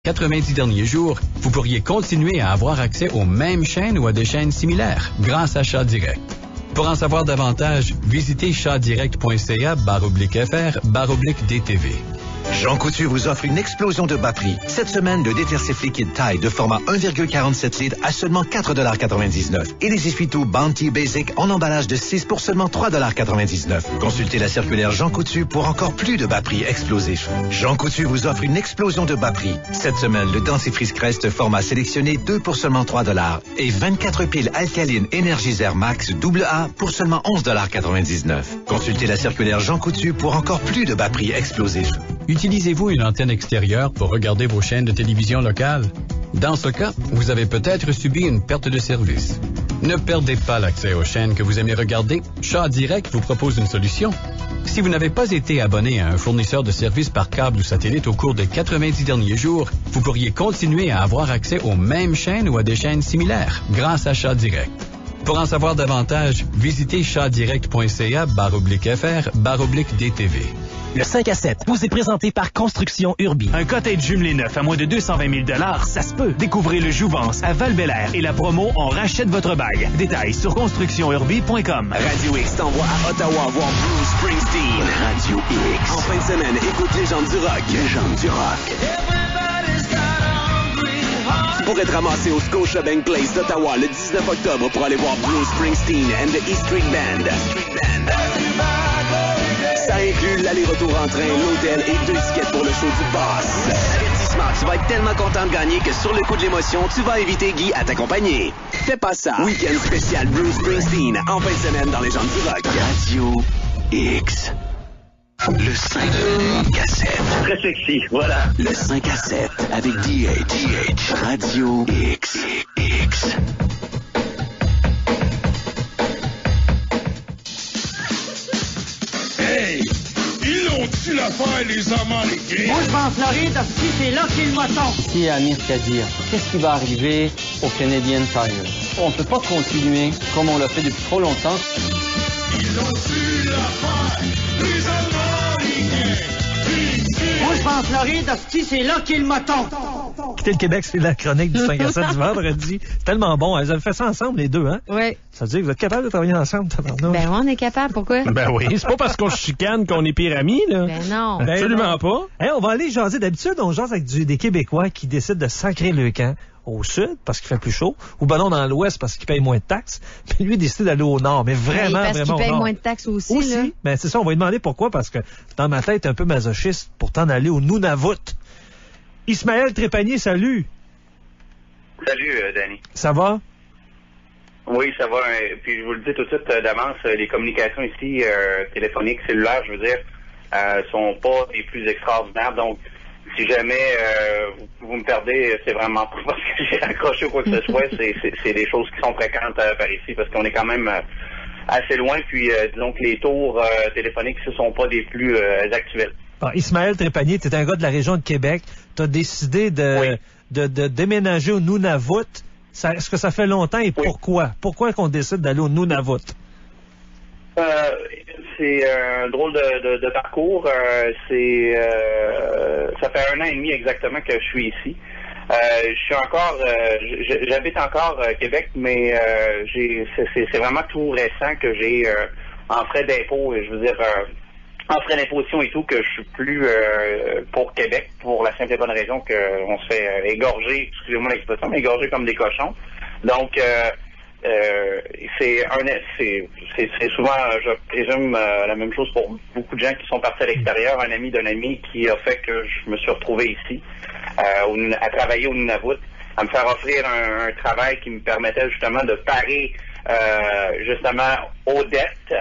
90 derniers jours, vous pourriez continuer à avoir accès aux mêmes chaînes ou à des chaînes similaires grâce à Chat Direct. Pour en savoir davantage, visitez chatdirect.ca/FR/DTV. Jean Coutu vous offre une explosion de bas prix. Cette semaine, le détergif liquide taille de format 1,47 litres à seulement 4,99 $. Et les essuie-tout Bounty Basic en emballage de 6 pour seulement 3,99 $. Consultez la circulaire Jean Coutu pour encore plus de bas prix explosifs. Jean Coutu vous offre une explosion de bas prix. Cette semaine, le dentifrice Crest format sélectionné 2 pour seulement 3 $ et 24 piles alcalines Energizer Max AA pour seulement 11,99 $. Consultez la circulaire Jean Coutu pour encore plus de bas prix explosifs. Utilisez-vous une antenne extérieure pour regarder vos chaînes de télévision locales? Dans ce cas, vous avez peut-être subi une perte de service. Ne perdez pas l'accès aux chaînes que vous aimez regarder. Chat Direct vous propose une solution. Si vous n'avez pas été abonné à un fournisseur de services par câble ou satellite au cours des 90 derniers jours, vous pourriez continuer à avoir accès aux mêmes chaînes ou à des chaînes similaires grâce à Chat Direct. Pour en savoir davantage, visitez chatdirect.ca/FR/DTV. Le 5 à 7 vous est présenté par Construction Urbi. Un cottage jumelé neuf à moins de 220 000 $, ça se peut. Découvrez le Jouvence à Val-Bélair et la promo On rachète votre bague. Détails sur constructionurbi.com. Radio X t'envoie à Ottawa voir Bruce Springsteen. Radio X. En fin de semaine, écoute Légende du rock. Légende du rock. Pour être ramassé au Scotiabank Place d'Ottawa le 19 octobre pour aller voir Bruce Springsteen and the E Street Band. Ça inclut l'aller-retour en train, l'hôtel et 2 tickets pour le show du Boss. Avertissement, tu vas être tellement content de gagner que sur le coup de l'émotion, tu vas inviter Guy à t'accompagner. Fais pas ça. Week-end spécial Bruce Springsteen en fin de semaine dans les gens du rock. Radio X. Le 5 à 7. Très sexy, voilà. Le 5 à 7 avec DH. Radio X. Hey! Ils ont-tu l'affaire, les Américains? Moi, je vais en Floride, si c'est là qu'il me tombe. Ici à Amir Kadir, qu'est-ce qui va arriver au Canadian Tire? On ne peut pas continuer comme on l'a fait depuis trop longtemps. Ils ont-tu l'affaire, les Américains? Moi, je vais en Floride, si c'est là qu'il me tombe. Quitter le Québec, c'est la chronique du 5 à 7 du vendredi. C'est tellement bon. Ils avaient fait ça ensemble, les deux, hein? Oui. Ça veut dire que vous êtes capables de travailler ensemble, tabarnouche. Ben, on est capable. Pourquoi? Ben oui. C'est pas parce qu'on se chicane qu'on est pire amis, là. Ben non. Absolument pas. Hey, on va aller jaser. D'habitude, on jase avec des Québécois qui décident de sacrer le camp au sud parce qu'il fait plus chaud, ou ben non, dans l'ouest parce qu'il paye moins de taxes. Puis lui, il décide d'aller au nord, mais vraiment, parce vraiment qu'il paye au nord. moins de taxes aussi, là. Ben c'est ça, on va lui demander pourquoi, parce que dans ma tête, un peu masochiste, pourtant d'aller au Nunavut. Ismaël Trépanier, salut! Salut, Danny. Ça va? Oui, ça va. Puis je vous le dis tout de suite d'avance, les communications ici, téléphoniques, cellulaires, je veux dire, sont pas les plus extraordinaires. Donc, si jamais vous me perdez, c'est vraiment pas parce que j'ai raccroché ou quoi que ce soit. C'est des choses qui sont fréquentes par ici parce qu'on est quand même assez loin. Puis, disons que les tours téléphoniques, ce sont pas des plus actuels. Ah, Ismaël Trépanier, tu es un gars de la région de Québec. Tu as décidé de déménager au Nunavut. Est-ce que ça fait longtemps et pourquoi? Pourquoi qu'on décide d'aller au Nunavut? C'est un drôle de parcours. Ça fait 1 an et demi exactement que je suis ici. J'habite encore Québec, mais c'est vraiment tout récent que j'ai en frais d'impôt, je veux dire en frais d'imposition et tout, que je suis plus pour Québec, pour la simple et bonne raison qu'on se fait égorger, excusez-moi l'expression, mais égorger comme des cochons. Donc c'est souvent, je présume, la même chose pour beaucoup de gens qui sont partis à l'extérieur. Un ami d'un ami qui a fait que je me suis retrouvé ici à travailler au Nunavut, à me faire offrir un travail qui me permettait justement de parer justement aux dettes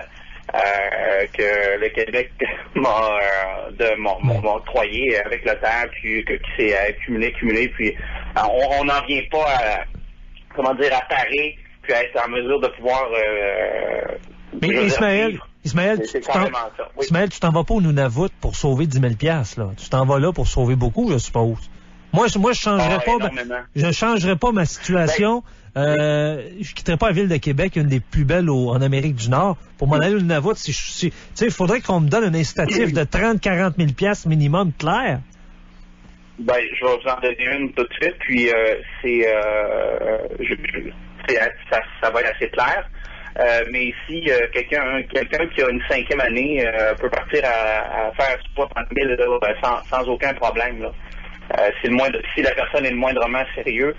que le Québec m'a octroyé avec le temps, puis qui s'est accumulé, puis on n'en vient pas à parer, puis à être en mesure de pouvoir mais Ismaël, Ismaël, tu t'en vas pas au Nunavut pour sauver 10 000 $, là. Tu t'en vas là pour sauver beaucoup, je suppose. Moi, je changerais pas ma situation. Je quitterais pas la ville de Québec, une des plus belles en Amérique du Nord, pour m'en aller au Nunavut. Tu sais, il faudrait qu'on me donne un incitatif de 30-40 000 $ minimum, clair. Ben, je vais vous en donner une tout de suite, puis ça va être assez clair. Mais ici, quelqu'un qui a une 5e année peut partir à faire 60 000 sans aucun problème. Là. Si la personne est le moindrement sérieux,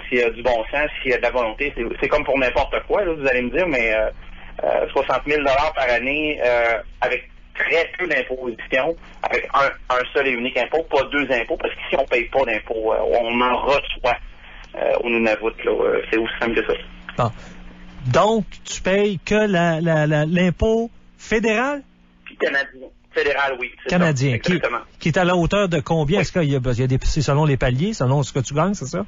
s'il y a du bon sens, s'il y a de la volonté, c'est comme pour n'importe quoi, là, vous allez me dire, mais 60 000 par année avec très peu d'imposition, avec un seul et unique impôt, pas 2 impôts, parce qu'ici, on paye pas d'impôts. On en reçoit au Nunavut. Là. C'est aussi simple que ça. Bon. Donc, tu payes que l'impôt fédéral? Puis canadien. Fédéral, oui. Canadien. Ça, exactement. Qui est à la hauteur de combien? Oui. Est-ce qu'il y a c'est selon les paliers, selon ce que tu gagnes, c'est ça?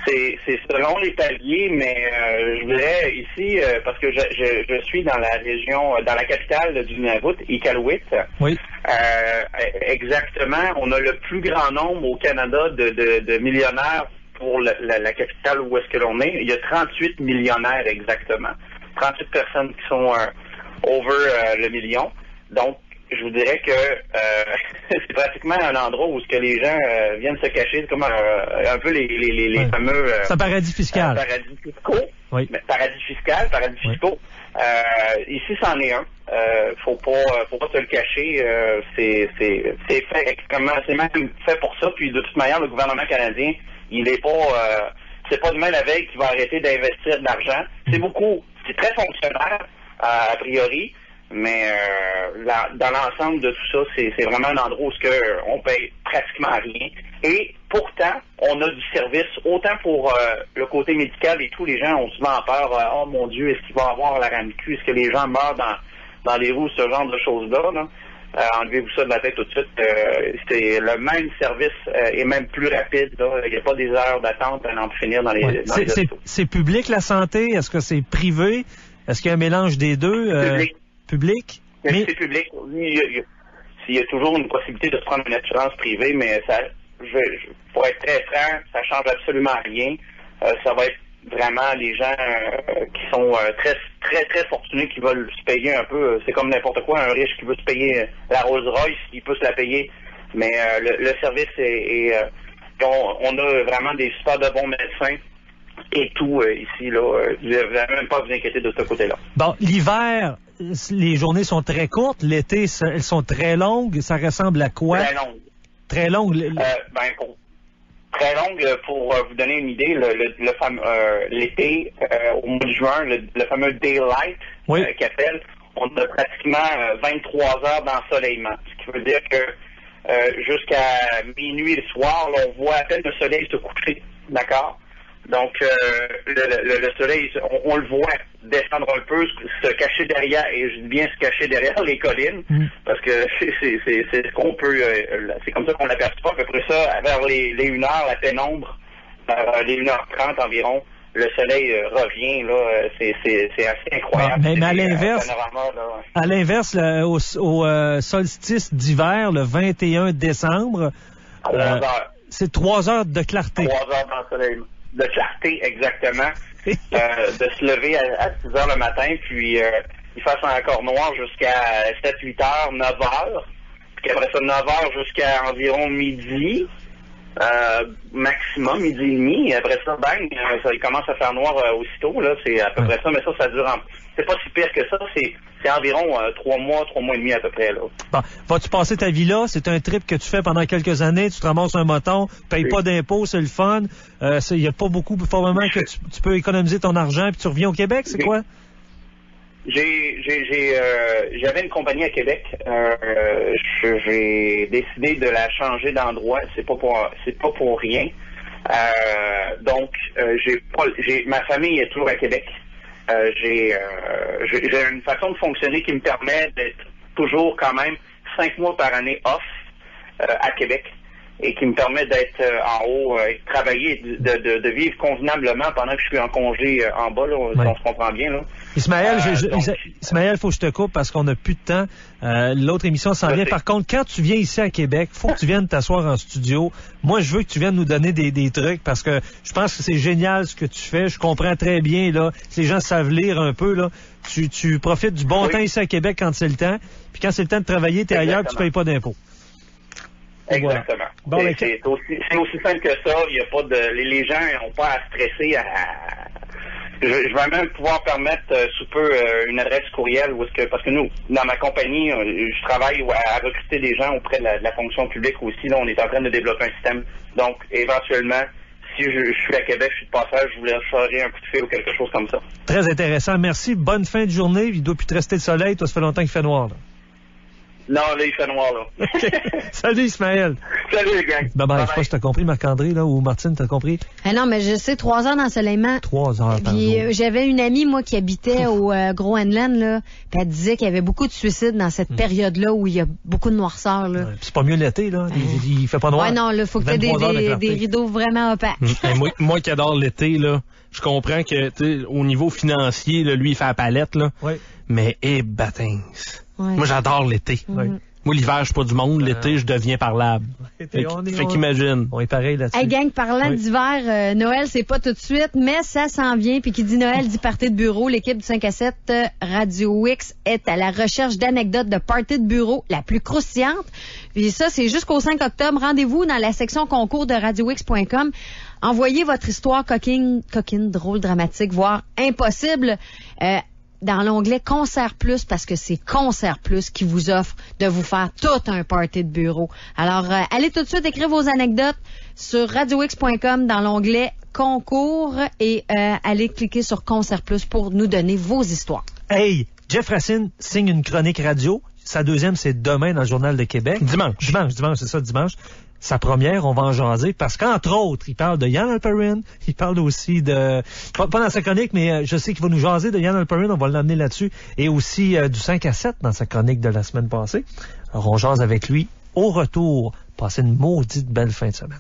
C'est selon les paliers, mais je dirais ici, parce que je suis dans la région, dans la capitale du Nunavut, Iqaluit. Oui. Exactement, on a le plus grand nombre au Canada de millionnaires pour la capitale où est-ce que l'on est. Il y a 38 millionnaires exactement. 38 personnes qui sont over le million. Donc, je vous dirais que c'est pratiquement un endroit où ce que les gens viennent se cacher, c'est comme un peu les fameux... c'est un paradis fiscal. Paradis fiscaux. Oui. Paradis fiscaux. Ici, c'en est un. Faut pas se le cacher. C'est fait extrêmement... C'est même fait pour ça. Puis, de toute manière, le gouvernement canadien, il n'est pas... c'est pas demain la veille qu'il va arrêter d'investir de l'argent. C'est très fonctionnaire, a priori. Mais dans l'ensemble de tout ça, c'est vraiment un endroit où on paye pratiquement rien. Et pourtant, on a du service, autant pour le côté médical et tout. Les gens ont souvent peur, oh mon Dieu, est-ce qu'il va avoir la RAMQ? Est-ce que les gens meurent dans les roues, ce genre de choses-là? Là? Enlevez-vous ça de la tête tout de suite. C'est le même service et même plus rapide. Là. Il n'y a pas des heures d'attente à en finir dans les hôpitaux. C'est public, la santé? Est-ce que c'est privé? Est-ce qu'il y a un mélange des deux? Public? Mais c'est public. Il y a toujours une possibilité de se prendre une assurance privée, mais pour être très franc, ça change absolument rien. Ça va être vraiment les gens qui sont très, très, très fortunés qui veulent se payer un peu. C'est comme n'importe quoi. Un riche qui veut se payer la Rolls-Royce, il peut se la payer. Mais le service on a vraiment des super de bons médecins. Et tout ici, là, vous n'avez même pas à vous inquiéter de ce côté-là. Bon, l'hiver, les journées sont très courtes. L'été, elles sont très longues. Ça ressemble à quoi? Très longues. Très longues. Très longues, pour vous donner une idée, le fameux l'été, au mois de juin, le fameux daylight qu'appelle, on a pratiquement 23 heures d'ensoleillement. Ce qui veut dire que jusqu'à minuit le soir, là, on voit à peine le soleil se coucher. D'accord? Donc, le soleil, on le voit descendre un peu, se cacher derrière, et je dis bien se cacher derrière les collines, parce que c'est ce qu'on peut, c'est comme ça qu'on l'aperçoit. À peu près ça, vers les 1h, la pénombre, les 1h30 environ, le soleil revient, là, c'est assez incroyable. Mais à l'inverse, au solstice d'hiver, le 21 décembre, c'est 3 heures de clarté. 3 heures d'ensoleillement. De clarté, exactement. De se lever à 6 heures le matin, puis il fasse encore noir jusqu'à 7, 8 heures, 9 heures. Puis après ça, 9 heures jusqu'à environ midi, maximum, midi et demi. Après ça, bang, il commence à faire noir aussitôt. Là, c'est à peu près ça, mais ça dure c'est pas si pire que ça. C'est environ 3 mois et demi à peu près. Là. Bon, vas-tu passer ta vie là? C'est un trip que tu fais pendant quelques années. Tu te ramasses un moton, payes pas d'impôts, c'est le fun. Il y a pas beaucoup, probablement, que tu peux économiser ton argent puis tu reviens au Québec, c'est quoi? J'avais une compagnie à Québec. J'ai décidé de la changer d'endroit. C'est pas pour rien. Donc, ma famille est toujours à Québec. J'ai une façon de fonctionner qui me permet d'être toujours quand même 5 mois par année off à Québec et qui me permet d'être en haut et de travailler, de vivre convenablement pendant que je suis en congé en bas, là, si on se comprend bien. Là. Ismaël, Ismaël, faut que je te coupe parce qu'on n'a plus de temps. L'autre émission s'en vient. Par contre, quand tu viens ici à Québec, faut que tu viennes t'asseoir en studio. Moi, je veux que tu viennes nous donner des trucs parce que je pense que c'est génial ce que tu fais. Je comprends très bien, là. Si les gens savent lire un peu, là. Tu profites du bon temps ici à Québec quand c'est le temps. Puis quand c'est le temps de travailler, t'es ailleurs et tu payes pas d'impôts. Exactement. Bon, c'est aussi simple que ça. Il y a pas de, les gens n'ont pas à stresser je vais même pouvoir permettre sous peu une adresse courriel parce que nous, dans ma compagnie, je travaille à recruter des gens auprès de la fonction publique aussi. Là, on est en train de développer un système. Donc, éventuellement, si je suis à Québec, je suis de passage, je vous laisserai un coup de fil ou quelque chose comme ça. Très intéressant. Merci. Bonne fin de journée. Il doit plus te rester de soleil. Toi, ça fait longtemps qu'il fait noir, là. Non, là, il fait noir, là. Okay. Salut, Ismaël. Salut, les gars. Bye-bye. Je sais pas si t'as compris, Marc-André, là, ou Martine, t'as compris? Non, mais je sais, 3 heures d'ensoleillement. 3 heures par jour. Puis j'avais une amie, moi, qui habitait au Groenland, là, puis elle disait qu'il y avait beaucoup de suicides dans cette période-là où il y a beaucoup de noirceur, là. Ouais, c'est pas mieux l'été, là. Il fait pas noir. Ouais, non, là, faut que t'aies des rideaux vraiment opaques. Moi qui adore l'été, là, je comprends que, au niveau financier, là, lui, il fait la palette, là. Oui. Mais, bâtins. Ouais. Moi, j'adore l'été. Ouais. Moi, l'hiver, je suis pas du monde. L'été, je deviens parlable. Fait qu'imagine. On est pareil là-dessus. Hey, gang, parlant d'hiver, Noël, c'est pas tout de suite, mais ça s'en vient. Puis qui dit Noël, dit party de bureau. L'équipe du 5 à 7 Radio X est à la recherche d'anecdotes de party de bureau la plus croustillante. Puis ça, c'est jusqu'au 5 octobre. Rendez-vous dans la section concours de radiox.com. Envoyez votre histoire coquine, drôle, dramatique, voire impossible, dans l'onglet Concert Plus, parce que c'est Concert Plus qui vous offre de vous faire tout un party de bureau. Alors, allez tout de suite écrire vos anecdotes sur radiox.com dans l'onglet Concours et allez cliquer sur Concert Plus pour nous donner vos histoires. Hey, Jeff Racine signe une chronique radio. Sa deuxième, c'est demain dans le Journal de Québec. Dimanche, c'est ça, dimanche. Sa première, on va en jaser parce qu'entre autres, il parle de Yann Alperin, il parle aussi de, pas dans sa chronique, mais je sais qu'il va nous jaser de Yann Alperin, on va l'amener là-dessus, et aussi du 5 à 7 dans sa chronique de la semaine passée. Alors on jase avec lui au retour. Passez une maudite belle fin de semaine.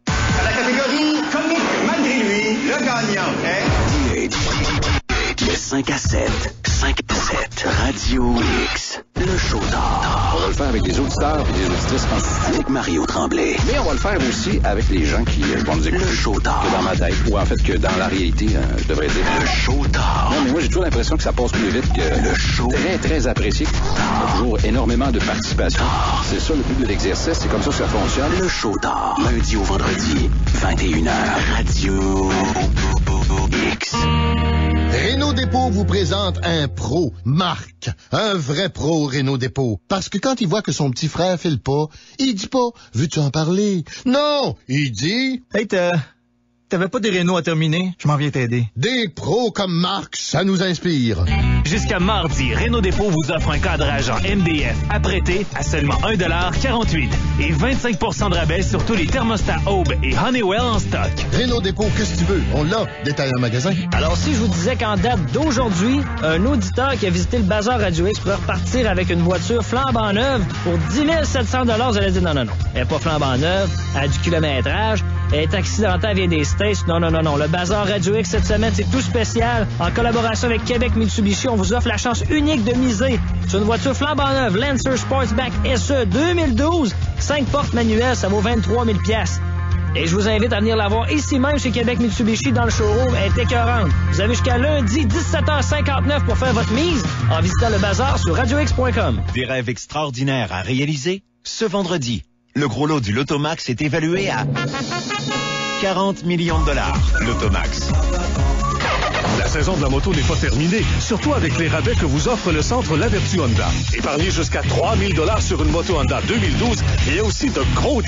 À la catégorie comique, malgré lui, le gagnant est... Le 5 à 7. 5 à 7. Radio X. Le show d'or. On va le faire avec les auditeurs et les auditrices avec Mario Tremblay. Mais on va le faire aussi avec les gens qui vont nous écouter. Le show d'or. Que dans ma tête, ou en fait que dans la réalité, je devrais dire. Le show d'or. Non, mais moi j'ai toujours l'impression que ça passe plus vite que le show. Très, très apprécié. Il y a toujours énormément de participation. C'est ça le but de l'exercice, c'est comme ça que ça fonctionne. Le show d'or. Lundi au vendredi, 21h. Radio X. Renault Dépôt vous présente un pro, Marc. Un vrai pro Renault Dépôt. Parce que quand il voit que son petit frère file pas, il dit pas « Veux-tu en parler? » Non, il dit « Hey, t'avais pas des Renault à terminer? Je m'en viens t'aider. » Des pros comme Marc, ça nous inspire. Jusqu'à mardi, Renault Dépôt vous offre un cadrage en MDF apprêté à seulement 1,48$ et 25% de rabais sur tous les thermostats Aube et Honeywell en stock. Renault Dépôt, qu'est-ce que tu veux? On l'a, détail en magasin. Alors, si je vous disais qu'en date d'aujourd'hui, un auditeur qui a visité le Bazar Radio X pourrait repartir avec une voiture flambant neuve pour 10 700$, vous allez dire non. Elle n'est pas flambant neuve, elle a du kilométrage, elle est accidentelle, vient des States. Non. Le Bazar Radio X cette semaine, c'est tout spécial. En collaboration avec Québec Mitsubishi, on vous offre la chance unique de miser sur une voiture flambant neuve Lancer Sportsback SE 2012. 5 portes manuelles, ça vaut 23 000$. Et je vous invite à venir la voir ici même chez Québec Mitsubishi dans le showroom. Elle est écœurante. Vous avez jusqu'à lundi 17h59 pour faire votre mise en visitant le bazar sur radiox.com. Des rêves extraordinaires à réaliser? Ce vendredi, le gros lot du Lotomax est évalué à 40 millions $. Lotomax. La saison de la moto n'est pas terminée, surtout avec les rabais que vous offre le centre La Vertu Honda. Épargnez jusqu'à 3 000$ sur une moto Honda 2012 et aussi de gros